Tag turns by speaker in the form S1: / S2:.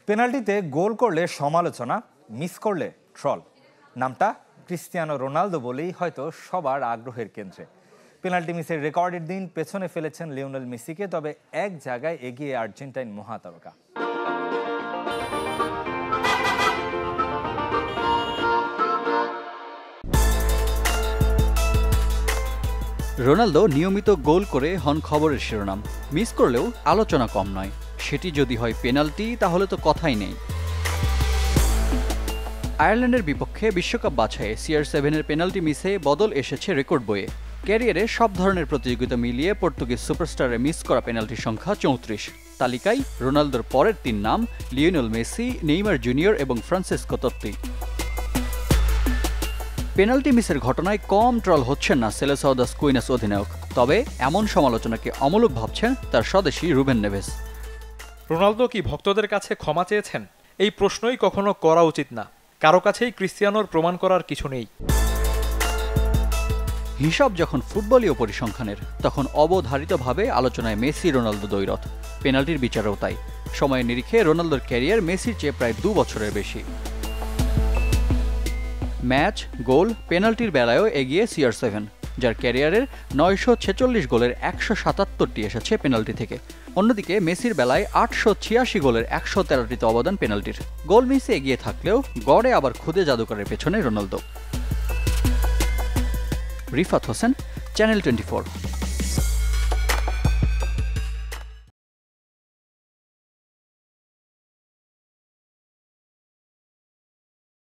S1: পেনাল্টিতে গোল করলে সমালোচনা, মিস করলে ট্রল। নামটা ক্রিস্টিয়ানো রোনালদো বলেই হয়তো সবার আগ্রহের কেন্দ্রে। পেনাল্টি মিসের রেকর্ডের দিন পেছনে ফেলেছেন লিওনেল মেসিকে, তবে এক জায়গায় এগিয়ে আর্জেন্টাইন মহাতারকা।
S2: রোনালদো নিয়মিত গোল করে হন খবরের শিরোনাম, মিস করলেও আলোচনা কম নয়। সেটি যদি হয় পেনাল্টি, তাহলে তো কথাই নেই। আয়ারল্যান্ডের বিপক্ষে বিশ্বকাপ বাছাইয়ে CR7-এর পেনাল্টি মিসে বদল এসেছে রেকর্ড বইয়ে। ক্যারিয়ারে সব ধরনের প্রতিযোগিতা মিলিয়ে পর্তুগিজ সুপারস্টারের মিস করা পেনাল্টির সংখ্যা 34। তালিকায় রোনালদোর পরের 3 নাম লিওনেল মেসি, নেইমার জুনিয়র এবং ফ্রান্সিসকো তোত্তি। পেনাল্টি মিসের ঘটনায় কম ট্রল হচ্ছেন না সেলেসাও দাস কুইনাস অধিনায়ক। তবে এমন সমালোচনাকে অমূলক ভাবছেন তার স্বদেশী রুবেন নেভেস।
S3: রোনালদো কি ভক্তদের কাছে ক্ষমা চেয়েছেন? এই প্রশ্নই কখনো করা উচিত না। কারো কাছেই ক্রিস্টিয়ানোর প্রমাণ করার কিছু নেই।
S2: হিসাব যখন ফুটবলীয় পরিসংখ্যানের, তখন অবধারিতভাবে আলোচনায় মেসি রোনালদো দ্বৈরথ। পেনাল্টির বিচারেও তাই। সময়ের নিরিখে রোনালদোর ক্যারিয়ার মেসির চেয়ে প্রায় 2 বছরের বেশি। ম্যাচ, গোল, পেনাল্টির বেলায়ও এগিয়ে CR7, যার ক্যারিয়ারের 946 গোলের 177টি এসেছে পেনাল্টি থেকে। অন্যদিকে মেসির বেলায় 886 গোলের 113টিতে অবদান পেনাল্টির। গোল মিসে এগিয়ে থাকলেও গড়ে আবার খুদে জাদুকরের পেছনে রোনালদো। রিফাত হোসেন, চ্যানেল 24।